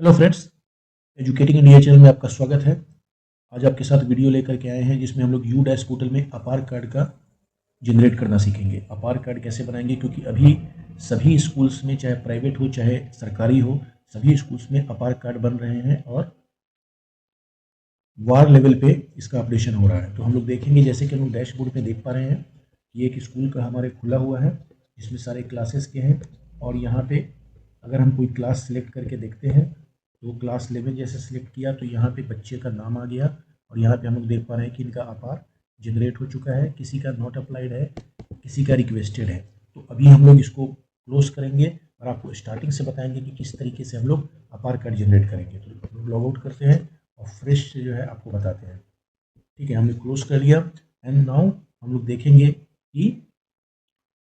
Hello friends, educating India channel में आपका स्वागत है। आज आपके साथ वीडियो लेकर के आए हैं जिसमें हम लोग यू डैश पोर्टल में अपार कार्ड का जनरेट करना सीखेंगे। अपार कार्ड कैसे बनाएंगे, क्योंकि अभी सभी स्कूल्स में, चाहे प्राइवेट हो चाहे सरकारी हो, सभी स्कूल्स में अपार कार्ड बन रहे हैं और वार्ड लेवल पे इसका ऑपरेशन हो रहा है। तो हम लोग देखेंगे, जैसे कि हम लोग डैशबोर्ड में देख पा रहे हैं कि एक स्कूल का हमारे खुला हुआ है जिसमें सारे क्लासेस के हैं। और यहाँ पे अगर हम कोई क्लास सेलेक्ट करके देखते हैं तो क्लास 11 जैसे सेलेक्ट किया तो यहाँ पे बच्चे का नाम आ गया और यहाँ पे हम लोग देख पा रहे हैं कि इनका अपार जनरेट हो चुका है। किसी का नॉट अप्लाइड है, किसी का रिक्वेस्टेड है। तो अभी हम लोग इसको क्लोज करेंगे और आपको स्टार्टिंग से बताएंगे कि किस तरीके से हम लोग अपार कार्ड जनरेट करेंगे। तो हम लोग लॉग आउट करते हैं और फ्रेश से जो है आपको बताते हैं। ठीक है, हमने क्लोज कर लिया एंड नाउ हम लोग देखेंगे कि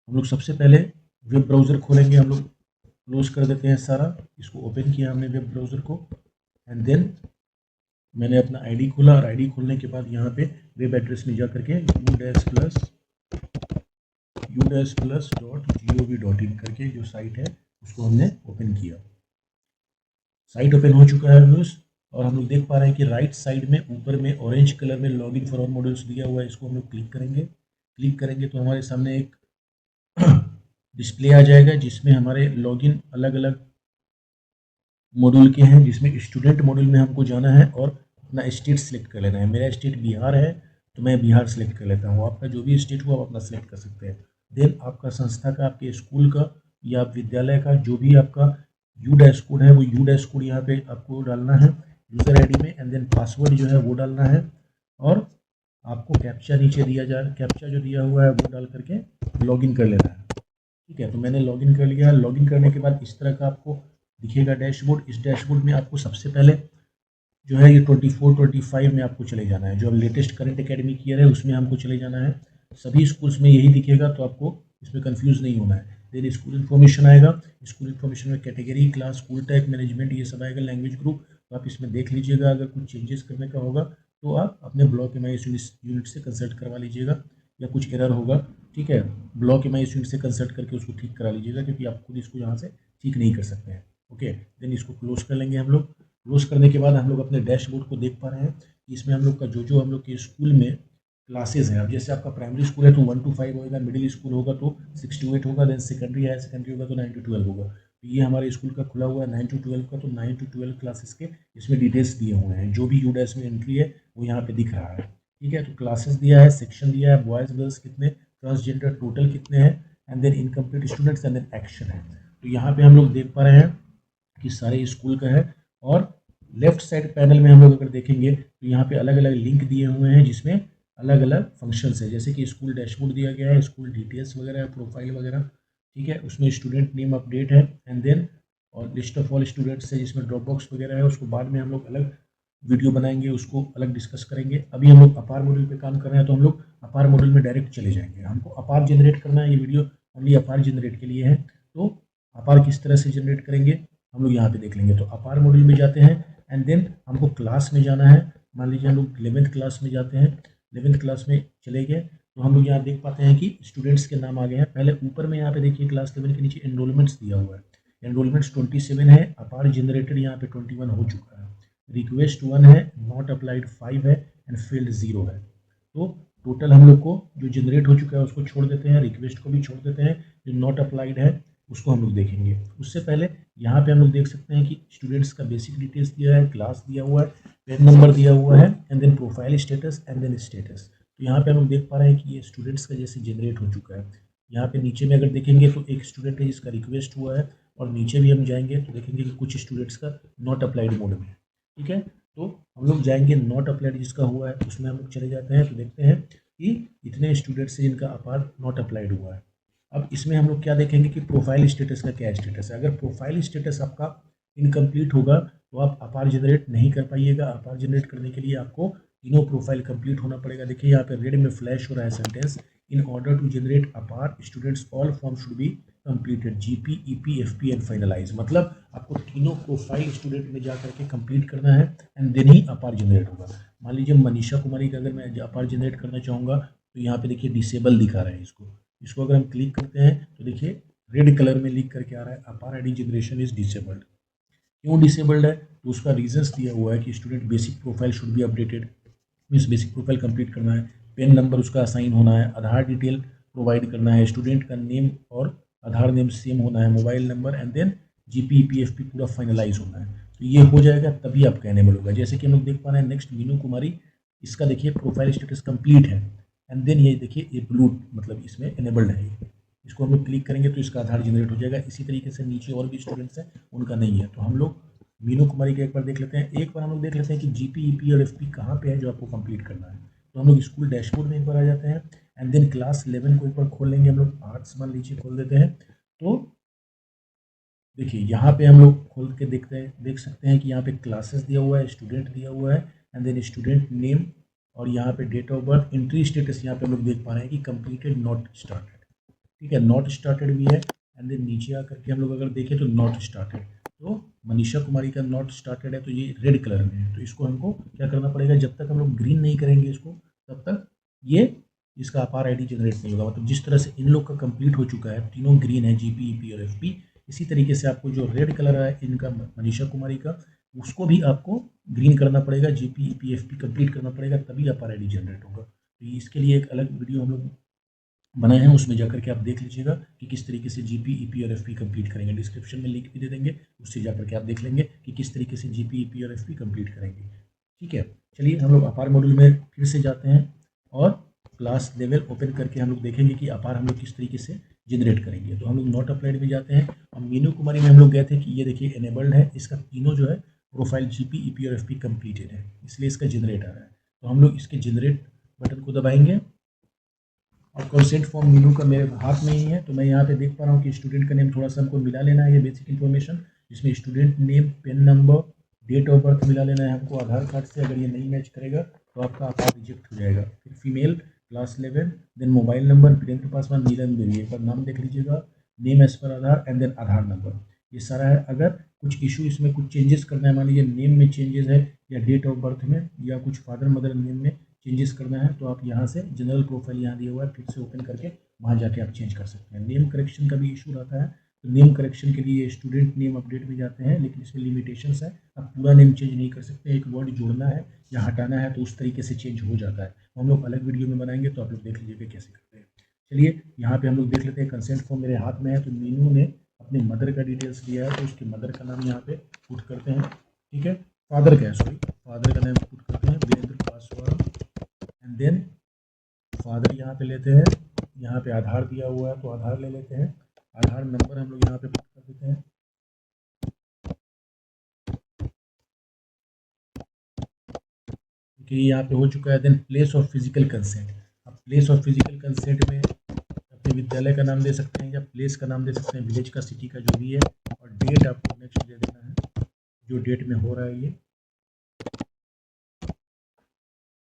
हम लोग सबसे पहले वेब ब्राउज़र खोलेंगे। हम लोग क्लोज कर देते हैं सारा, इसको ओपन किया हमने वेब ब्राउज़र को एंड देन मैंने अपना आईडी खोला और आईडी खोलने के बाद यहाँ पे वेब एड्रेस में जा करके u-plus.gov.in करके जो साइट है उसको हमने ओपन किया। साइट ओपन हो चुका है दोस्त, और हम लोग देख पा रहे हैं कि राइट साइड में ऊपर में ऑरेंज कलर में लॉगिन फॉर ऑल मॉड्यूल्स दिया हुआ है। इसको हम लोग क्लिक करेंगे। क्लिक करेंगे तो हमारे सामने एक डिस्प्ले आ जाएगा जिसमें हमारे लॉगिन अलग अलग मॉड्यूल के हैं, जिसमें स्टूडेंट मॉड्यूल में हमको जाना है और अपना स्टेट सेलेक्ट कर लेना है। मेरा स्टेट बिहार है तो मैं बिहार सेलेक्ट कर लेता हूँ। आपका जो भी स्टेट हो आप अपना सेलेक्ट कर सकते हैं। देन आपका संस्था का, आपके स्कूल का या विद्यालय का जो भी आपका यू डैश कोड है वो यू डैश कोड यहाँ पे आपको डालना है यूज़र आईडी में एंड देन पासवर्ड जो है वो डालना है और आपको कैप्चा नीचे दिया जाए, कैप्चा जो दिया हुआ है वो डाल करके लॉगिन कर लेना है। ठीक है, तो मैंने लॉगिन कर लिया। लॉगिन करने के बाद इस तरह का आपको दिखेगा डैशबोर्ड। इस डैशबोर्ड में आपको सबसे पहले जो है ये 24-25 में आपको चले जाना है। जो लेटेस्ट करंट एकेडमिक ईयर है उसमें हमको चले जाना है। सभी स्कूल्स में यही दिखेगा, तो आपको इसमें कंफ्यूज नहीं होना है। देन स्कूल इन्फॉर्मेशन आएगा। स्कूल इन्फॉर्मेशन में category, class, school type, management, ये सब आएगा, लैंग्वेज ग्रुप। तो आप इसमें देख लीजिएगा, अगर कुछ चेंजेस करने का होगा तो आप अपने ब्लॉक एमआईएस यूनिट से कंसल्ट करवा लीजिएगा, या कुछ एरर होगा, ठीक है, ब्लॉक एमआईएस यूनिट से कंसल्ट करके उसको ठीक करा लीजिएगा, क्योंकि आप खुद इसको यहाँ से ठीक नहीं कर सकते हैं। ओके, देन इसको क्लोज कर लेंगे हम लोग। क्लोज करने के बाद हम लोग अपने डैशबोर्ड को देख पा रहे हैं कि इसमें हम लोग का जो हम लोग के स्कूल में क्लासेज हैं। अब जैसे आपका प्राइमरी स्कूल है तो 1 to 5 होगा, मिडिल स्कूल होगा तो 6 to 8 होगा, देन सेकेंडरी है, सेकेंडरी होगा तो 9 to 12 होगा। तो ये हमारे स्कूल का खुला हुआ है 9 to 12 का, तो 9 to 12 क्लासेस के इसमें डिटेल्स दिए हुए हैं। जो भी यूडैस में एंट्री है वो यहाँ पे दिख रहा है। ठीक है, तो क्लासेस दिया है, सेक्शन दिया है, बॉयज़ गर्ल्स कितने, ट्रांसजेंडर टोटल कितने हैं, and then incomplete students and then action है। तो यहाँ पे हम लोग देख पा रहे हैं कि सारे स्कूल का है। और लेफ्ट साइड पैनल में हम लोग अगर देखेंगे तो यहाँ पे अलग अलग लिंक दिए हुए हैं जिसमें अलग अलग फंक्शंस है, जैसे कि स्कूल डैशबोर्ड दिया गया है, स्कूल डिटेल्स वगैरह है, प्रोफाइल वगैरह। ठीक है, उसमें स्टूडेंट नेम अपडेट है एंड देन और लिस्ट ऑफ ऑल स्टूडेंट्स है जिसमें ड्रॉप बॉक्स वगैरह है। उसको बाद में हम लोग अलग वीडियो बनाएंगे, उसको अलग डिस्कस करेंगे। अभी हम लोग अपार मॉड्यूल पे काम कर रहे हैं तो हम लोग अपार मॉड्यूल में डायरेक्ट चले जाएंगे। हमको अपार जनरेट करना है, ये वीडियो ओनली अपार जनरेट के लिए है। तो अपार किस तरह से जनरेट करेंगे हम लोग यहाँ पे देख लेंगे। तो अपार मॉड्यूल में जाते हैं एंड देन हमको क्लास में जाना है। मान लीजिए हम लोग 11th क्लास में जाते हैं। 11th क्लास में चले गए तो हम लोग यहाँ देख पाते हैं कि स्टूडेंट्स के नाम आ गए हैं। पहले ऊपर में यहाँ पे देखिए क्लास 11 के नीचे एनरोलमेंट्स दिया हुआ है। एनरोलमेंट्स 27 है, अपार जनरेटेड यहाँ पे 21 हो चुका है, रिक्वेस्ट 1 है, नॉट अप्लाइड 5 है एंड फील्ड 0 है। तो टोटल हम लोग को जो जनरेट हो चुका है उसको छोड़ देते हैं, रिक्वेस्ट को भी छोड़ देते हैं, जो नॉट अप्लाइड है उसको हम लोग देखेंगे। उससे पहले यहाँ पे हम लोग देख सकते हैं कि स्टूडेंट्स का बेसिक डिटेल्स दिया है, क्लास दिया हुआ है, पेन नंबर दिया हुआ है and then profile status and then status. तो यहाँ पे हम लोग देख पा रहे हैं कि ये स्टूडेंट्स का जैसे जनरेट हो चुका है। यहाँ पे नीचे में अगर देखेंगे तो एक स्टूडेंट है जिसका रिक्वेस्ट हुआ है, और नीचे भी हम जाएंगे तो देखेंगे कि कुछ स्टूडेंट्स का नॉट अप्लाइड मोड में है। ठीक है, तो हम लोग जाएंगे नॉट अप्लाइड जिसका हुआ है उसमें हम लोग चले जाते हैं, तो देखते हैं कि इतने स्टूडेंट्स हैं जिनका अपार नॉट अप्लाइड हुआ है। अब इसमें हम लोग क्या देखेंगे कि प्रोफाइल स्टेटस का क्या स्टेटस है। अगर प्रोफाइल स्टेटस आपका इनकम्प्लीट होगा तो आप अपार जनरेट नहीं कर पाइएगा। अपार जनरेट करने के लिए आपको तीनों प्रोफाइल कंप्लीट होना पड़ेगा। देखिए यहाँ पे रेड में फ्लैश हो रहा है sentence, in order to generate APAAR students all form should be completed, GP, EP, FP and finalize. मतलब आपको तीनों प्रोफाइल स्टूडेंट में जा करके कंप्लीट करना है एंड देन ही अपार जनरेट होगा। मान लीजिए मनीषा कुमारी का अगर मैं अपार जनरेट करना चाहूँगा तो यहाँ पे देखिए डिसेबल दिखा रहा है। इसको अगर हम क्लिक करते हैं तो देखिए रेड कलर में लिख करके आ रहा है अपार आईडी जनरेशन इज डिसेबल्ड। क्यों डिसेबल्ड है, तो उसका रीजंस दिया हुआ है कि student basic profile should be updated, means basic profile complete करना है, पेन नंबर उसका असाइन होना है, आधार डिटेल प्रोवाइड करना है, स्टूडेंट का नेम और आधार नेम सेम होना है, mobile number, and then GP EPFP पूरा फाइनलाइज होना है। तो ये हो जाएगा तभी आपका एनेबल होगा। जैसे कि हम लोग देख पा रहे हैं नेक्स्ट मीनू कुमारी, इसका देखिए प्रोफाइल स्टेटस कंप्लीट है, एंड देन ये देखिए ये ब्लू मतलब इसमें एनेबल्ड है। इसको हम लोग क्लिक करेंगे तो इसका आधार जनरेट हो जाएगा। इसी तरीके से नीचे और भी स्टूडेंट्स हैं उनका नहीं है। तो हम लोग मीनू कुमारी का एक बार देख लेते हैं। एक बार हम लोग देख लेते हैं कि जीपी ईपी और एफपी कहाँ पे है जो आपको कंप्लीट करना है। तो हम लोग स्कूल डैशबोर्ड में एक बार आ जाते हैं, एंड देन क्लास 11 को एक बार खोल लेंगे। हम लोग आर्ट्स मान लीजिए खोल देते हैं। तो देखिए यहाँ पे हम लोग खोल के देख सकते हैं कि यहाँ पे क्लासेस दिया हुआ है, स्टूडेंट दिया हुआ है, एंड देन स्टूडेंट नेम और यहाँ पे date of birth, entry status यहाँ पे हम लोग देख पा रहे हैं कि कंप्लीटेड नॉट स्टार्टेड, ठीक है, नॉट स्टार्टेड भी है। एंड देन नीचे आकर के हम लोग अगर देखें तो नॉट स्टार्टेड, तो मनीषा कुमारी का नॉट स्टार्टेड है, तो ये रेड कलर में है। तो इसको हमको क्या करना पड़ेगा, जब तक हम लोग ग्रीन नहीं करेंगे इसको तब तक ये इसका अपार आईडी जनरेट नहीं होगा। मतलब जिस तरह से इन लोग का कंप्लीट हो चुका है, तीनों ग्रीन है, जीपी ईपी और एफपी, इसी तरीके से आपको जो रेड कलर है इनका मनीषा कुमारी का, उसको भी आपको ग्रीन करना पड़ेगा, जीपी ईपी एफपी कंप्लीट करना पड़ेगा, तभी अपार आईडी जनरेट होगा। तो इसके लिए एक अलग वीडियो हम लोग बनाए हैं, उसमें जाकर के आप देख लीजिएगा कि किस तरीके से जीपी ईपी और एफपी कंप्लीट करेंगे। डिस्क्रिप्शन में लिंक भी दे देंगे, उससे जाकर के आप देख लेंगे कि किस तरीके से जीपी ईपी और एफपी कंप्लीट करेंगे। ठीक है, चलिए हम लोग अपार मॉड्यूल में फिर से जाते हैं और क्लास लेवल ओपन करके हम लोग देखेंगे कि अपार हम लोग किस तरीके से जनरेट करेंगे। तो हम लोग नॉट अप्लाइड में जाते हैं और मीनू कुमारी में हम लोग गए थे कि ये देखिए एनेबल्ड है, इसका तीनों जो है प्रोफाइल जीपी ईपी और एफपी कंप्लीटेड है, इसलिए इसका जनरेट आ रहा है। तो हम लोग इसके जनरेट बटन को दबाएंगे और कंसेंट फॉर्म मीनू का मेरे हाथ में ही है। तो मैं यहाँ पे देख पा रहा हूँ कि स्टूडेंट का नेम थोड़ा सा हमको मिला लेना है, ये बेसिक इन्फॉर्मेशन, जिसमें student name, pen number, date of birth मिला लेना है हमको आधार कार्ड से। अगर ये नहीं मैच करेगा तो आपका अपार रिजेक्ट हो जाएगा। फिर female, class 11, then mobile number, Virendra Paswan, Neelam Devi, एक बार नाम देख लीजिएगा, नेम एज पर Aadhaar, and then Aadhaar number, ये सारा है। अगर कुछ इशू इसमें कुछ चेंजेस करना है, मान लीजिए नेम में चेंजेस है या डेट ऑफ बर्थ में या कुछ फादर मदर नेम में चेंजेस करना है, तो आप यहाँ से जनरल प्रोफाइल यहाँ दिया हुआ है, फिर से ओपन करके वहाँ जाके आप चेंज कर सकते हैं। नेम करेक्शन का भी इशू रहता है, तो नेम करेक्शन के लिए स्टूडेंट नेम अपडेट में जाते हैं, लेकिन इसमें लिमिटेशंस है, आप पूरा नेम चेंज नहीं कर सकते, एक वर्ड जोड़ना है या हटाना है तो उस तरीके से चेंज हो जाता है। हम लोग अलग वीडियो में बनाएंगे, तो आप लोग देख लीजिएगा कैसे करते हैं। चलिए यहाँ पे हम लोग देख लेते हैं, कंसेंट फॉर्म मेरे हाथ में है, तो मीनू ने अपने मदर का डिटेल्स दिया है, तो उसके मदर का नाम यहाँ पे पुट करते हैं, ठीक है, फादर का है, सॉरी फादर का नाम पुट करते हैं, Virendra Paswan, and then father यहाँ पे लेते हैं, यहाँ पे आधार दिया हुआ है तो आधार ले लेते हैं, आधार नंबर हम लोग यहाँ पे पुट कर देते हैं, कि यहाँ पे हो चुका है। Then place of physical consent, अब प्लेस ऑफ फिजिकल कंसेंट में अपने विद्यालय का नाम दे सकते हैं या प्लेस का नाम दे सकते हैं, विलेज का, सिटी का, जो भी है, और डेट आपको नेक्स्ट दे देना है, जो डेट में हो रहा है ये,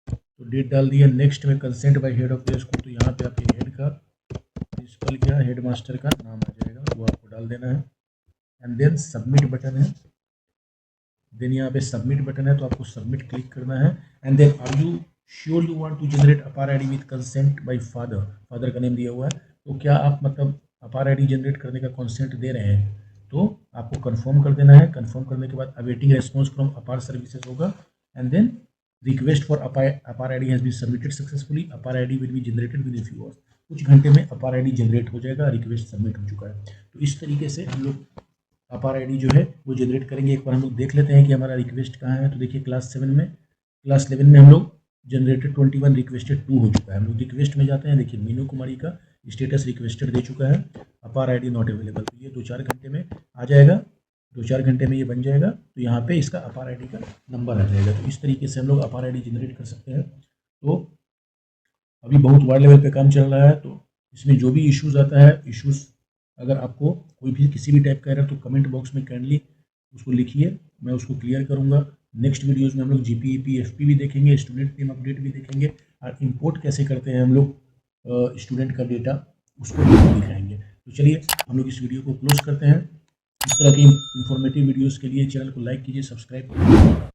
तो डेट डाल दिया। नेक्स्ट में consent bye head of the school, तो यहाँ पे आपके हेड का, प्रिंसिपल का, हेड मास्टर का नाम आ जाएगा, वो आपको डाल देना है। एंड देन सबमिट बटन है, देन यहाँ पे सबमिट बटन है तो आपको सबमिट क्लिक करना है। And then are you sure you want to generate APAAR ID with consent by father, father का नेम दिया हुआ है, तो क्या आप मतलब अपार आईडी जनरेट करने का कंसेंट दे रहे हैं, तो आपको कंफर्म कर देना है। कंफर्म करने के बाद awaiting response from APAAR services होगा, and then request for APAAR ID has been submitted successfully, APAAR ID will be generated within few hours, कुछ घंटे में अपार आईडी जनरेट हो जाएगा, रिक्वेस्ट सबमिट हो चुका है। तो इस तरीके से हम लोग अपार आईडी जो है वो जनरेट करेंगे। एक बार हम लोग देख लेते हैं कि हमारा रिक्वेस्ट कहाँ है। तो देखिए क्लास 11 में हम लोग जनरेटेड 21, रिक्वेस्टेड 2 हो चुका है। हम लोग रिक्वेस्ट में जाते हैं, देखिए मीनू कुमारी का स्टेटस रिक्वेस्टेड दे चुका है, अपार आईडी नॉट अवेलेबल, तो ये 2-4 घंटे में आ जाएगा, 2-4 घंटे में ये बन जाएगा, तो यहाँ पे इसका अपार आईडी का नंबर आ जाएगा। तो इस तरीके से हम लोग अपार आईडी जनरेट कर सकते हैं। तो अभी बहुत वाइड लेवल पे काम चल रहा है, तो इसमें जो भी इश्यूज आता है, इश्यूज अगर आपको कोई भी किसी भी टाइप का है तो कमेंट बॉक्स में काइंडली उसको लिखिए, मैं उसको क्लियर करूँगा। नेक्स्ट वीडियोज़ में हम लोग जीपी ईपी एफपी भी देखेंगे, स्टूडेंट नेम अपडेट भी देखेंगे, और इंपोर्ट कैसे करते हैं हम लोग स्टूडेंट का डेटा, उसको भी दिखाएंगे। तो चलिए हम लोग इस वीडियो को क्लोज करते हैं। इस तरह की इंफॉर्मेटिव वीडियोज़ के लिए चैनल को लाइक कीजिए, सब्सक्राइब कीजिए।